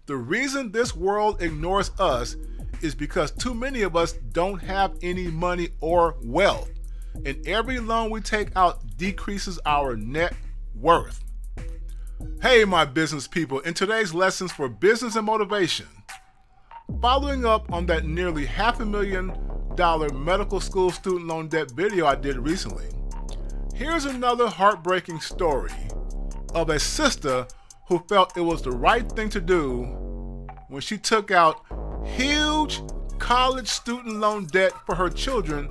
The reason this world ignores us is because too many of us don't have any money or wealth, and every loan we take out decreases our net worth. Hey, my business people, in today's lessons for business and motivation, following up on that nearly $500,000 medical school student loan debt video I did recently, here's another heartbreaking story of a sister who felt it was the right thing to do when she took out huge college student loan debt for her children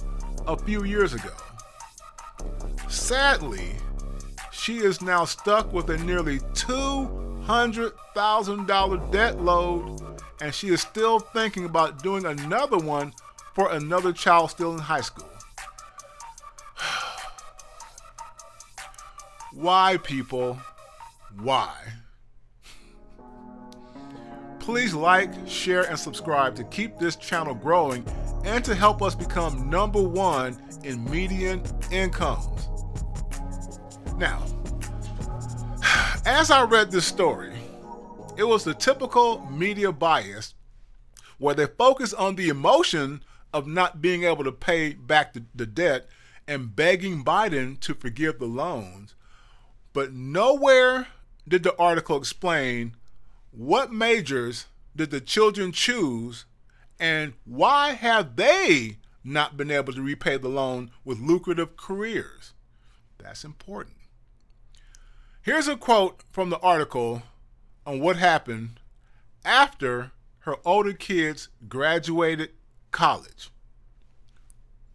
a few years ago. Sadly, she is now stuck with a nearly $200,000 debt load, and she is still thinking about doing another one for another child still in high school. Why, people? Why? Please like, share, and subscribe to keep this channel growing and to help us become #1 in median incomes. Now, as I read this story, it was the typical media bias where they focus on the emotion of not being able to pay back the debt and begging Biden to forgive the loans, but nowhere did the article explain what majors did the children choose and why have they not been able to repay the loan with lucrative careers. That's important. Here's a quote from the article on what happened after her older kids graduated college.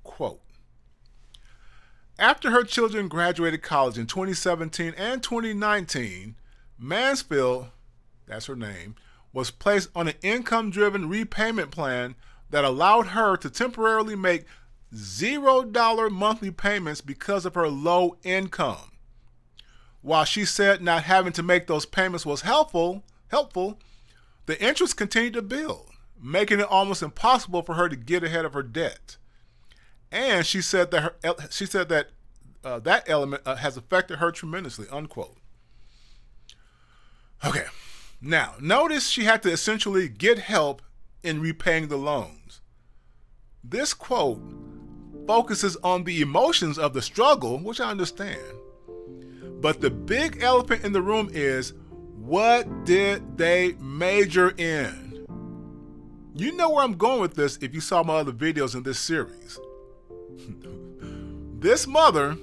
Quote, after her children graduated college in 2017 and 2019, Mansfield, that's her name, was placed on an income-driven repayment plan that allowed her to temporarily make $0 monthly payments because of her low income. While she said not having to make those payments was helpful, the interest continued to build, making it almost impossible for her to get ahead of her debt. And she said that that element has affected her tremendously, unquote. Okay, now notice she had to essentially get help in repaying the loans. This quote focuses on the emotions of the struggle, which I understand. But the big elephant in the room is, what did they major in? You know where I'm going with this if you saw my other videos in this series. This mother,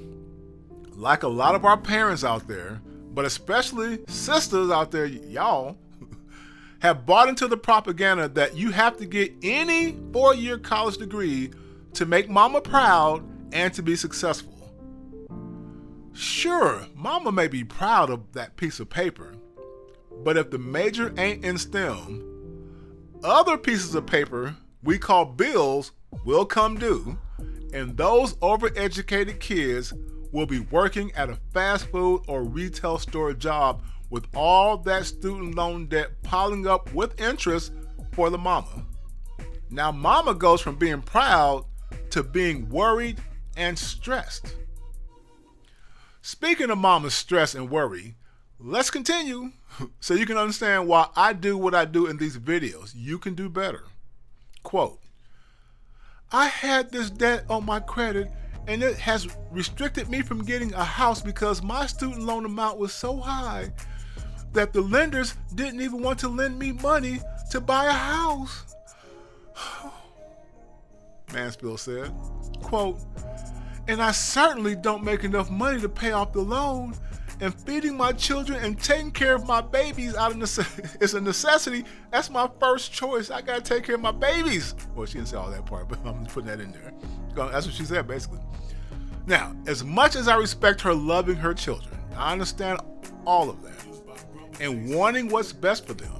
like a lot of our parents out there, but especially sisters out there, y'all, have bought into the propaganda that you have to get any 4-year college degree to make mama proud and to be successful. Sure, mama may be proud of that piece of paper, but if the major ain't in STEM, other pieces of paper we call bills will come due, and those overeducated kids will be working at a fast food or retail store job with all that student loan debt piling up with interest for the mama. Now mama goes from being proud to being worried and stressed. Speaking of mama's stress and worry, let's continue so you can understand why I do what I do in these videos. You can do better. Quote, I had this debt on my credit and it has restricted me from getting a house because my student loan amount was so high that the lenders didn't even want to lend me money to buy a house. Mansfield said, quote, and I certainly don't make enough money to pay off the loan, and feeding my children and taking care of my babies is a necessity. That's my first choice. I gotta take care of my babies. Well, she didn't say all that part, but I'm just putting that in there. That's what she said, basically. Now, as much as I respect her loving her children, I understand all of that and wanting what's best for them.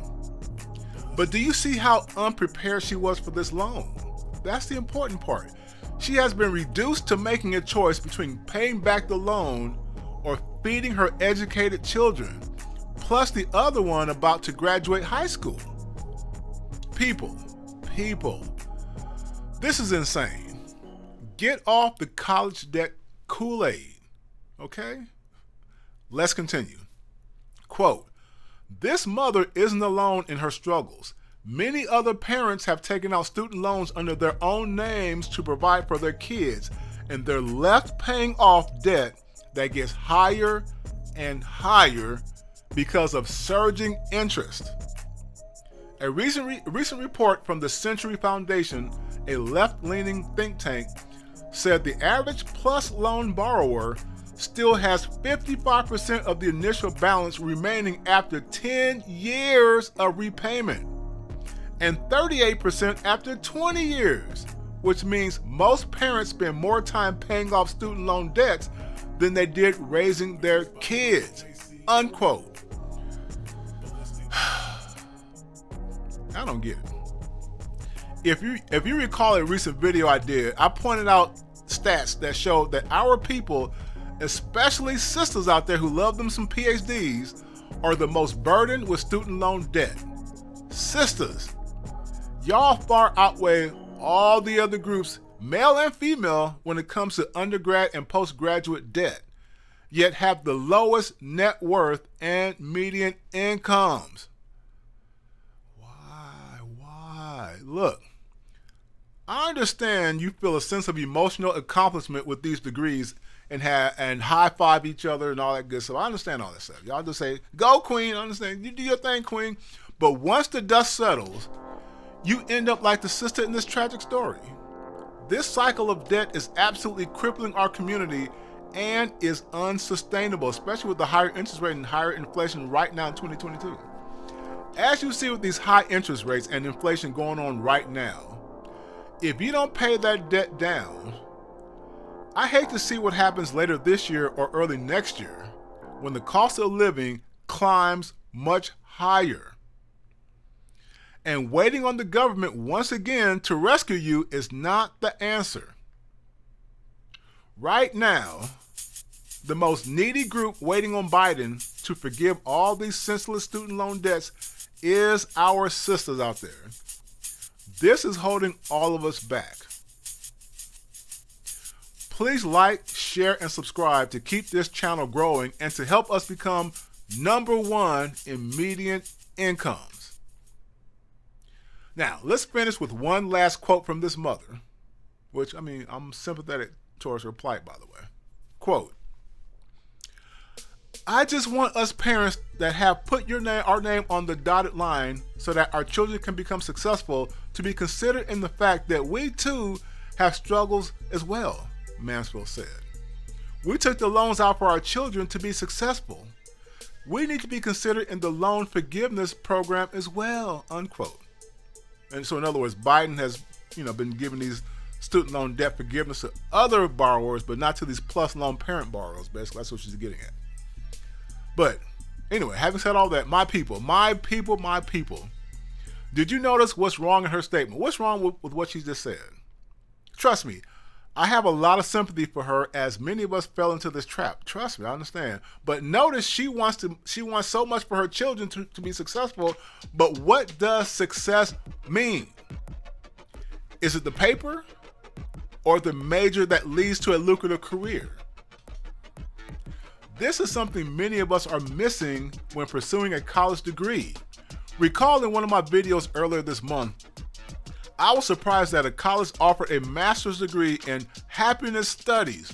But do you see how unprepared she was for this loan? That's the important part. She has been reduced to making a choice between paying back the loan or feeding her educated children, plus the other one about to graduate high school. People, this is insane. Get off the college debt Kool-Aid, okay? Let's continue. Quote, This mother isn't alone in her struggles. Many other parents have taken out student loans under their own names to provide for their kids, and they're left paying off debt that gets higher and higher because of surging interest. A recent report from the Century Foundation, a left-leaning think tank, said the average PLUS loan borrower still has 55% of the initial balance remaining after 10 years of repayment, and 38% after 20 years, which means most parents spend more time paying off student loan debts than they did raising their kids, unquote. I don't get it. If you recall a recent video I did, I pointed out stats that showed that our people, especially sisters out there who love them some PhDs, are the most burdened with student loan debt. Sisters, y'all far outweigh all the other groups, male and female, when it comes to undergrad and postgraduate debt, yet have the lowest net worth and median incomes. Why? Look, I understand you feel a sense of emotional accomplishment with these degrees and high five each other and all that good stuff. I understand all that stuff. Y'all just say, go queen, I understand. You do your thing, queen. But once the dust settles, you end up like the sister in this tragic story. This cycle of debt is absolutely crippling our community and is unsustainable, especially with the higher interest rate and higher inflation right now in 2022. As you see with these high interest rates and inflation going on right now, if you don't pay that debt down, I hate to see what happens later this year or early next year when the cost of living climbs much higher. And waiting on the government once again to rescue you is not the answer. Right now, the most needy group waiting on Biden to forgive all these senseless student loan debts is our sisters out there. This is holding all of us back. Please like, share, and subscribe to keep this channel growing and to help us become #1 in median incomes. Now, let's finish with one last quote from this mother, which, I'm sympathetic towards her plight, by the way. Quote, I just want us parents that have put our name on the dotted line so that our children can become successful to be considered in the fact that we too have struggles as well, Mansfield said. We took the loans out for our children to be successful. We need to be considered in the loan forgiveness program as well, unquote. And so in other words, Biden has, been giving these student loan debt forgiveness to other borrowers, but not to these PLUS loan parent borrowers. Basically, that's what she's getting at. But anyway, having said all that, my people, did you notice what's wrong in her statement? What's wrong with what she just said? Trust me, I have a lot of sympathy for her, as many of us fell into this trap. Trust me, I understand. But notice she wants so much for her children to be successful, but what does success mean? Is it the paper or the major that leads to a lucrative career? This is something many of us are missing when pursuing a college degree. Recall in one of my videos earlier this month, I was surprised that a college offered a master's degree in happiness studies.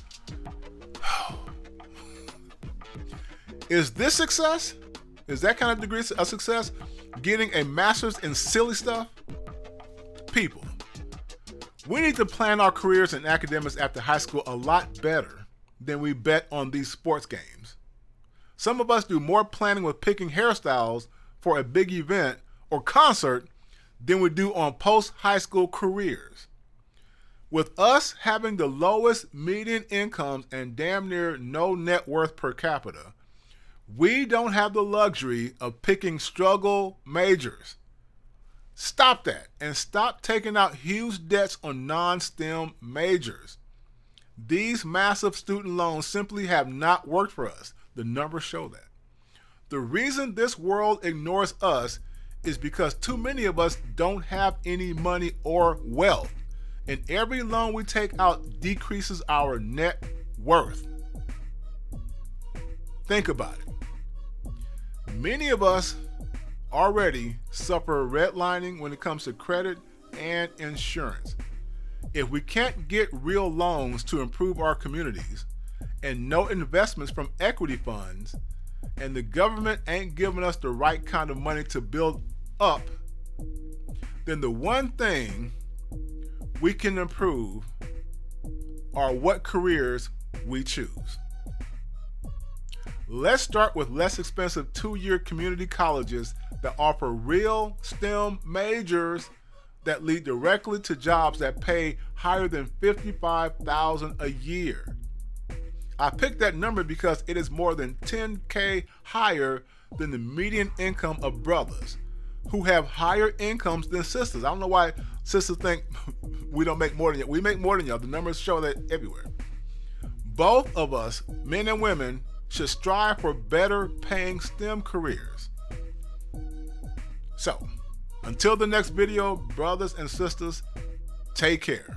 Is this success? Is that kind of degree a success? Getting a master's in silly stuff? People, we need to plan our careers in academics after high school a lot better than we bet on these sports games. Some of us do more planning with picking hairstyles for a big event or concert than we do on post-high school careers. With us having the lowest median incomes and damn near no net worth per capita, we don't have the luxury of picking struggle majors. Stop that and stop taking out huge debts on non-STEM majors. These massive student loans simply have not worked for us. The numbers show that. The reason this world ignores us is because too many of us don't have any money or wealth, and every loan we take out decreases our net worth. Think about it. Many of us already suffer redlining when it comes to credit and insurance. If we can't get real loans to improve our communities and no investments from equity funds, and the government ain't giving us the right kind of money to build up, then the one thing we can improve are what careers we choose. Let's start with less expensive 2-year community colleges that offer real STEM majors that lead directly to jobs that pay higher than $55,000 a year. I picked that number because it is more than $10,000 higher than the median income of brothers who have higher incomes than sisters. I don't know why sisters think we don't make more than y'all. We make more than y'all. The numbers show that everywhere. Both of us, men and women, should strive for better paying STEM careers. So, until the next video, brothers and sisters, take care.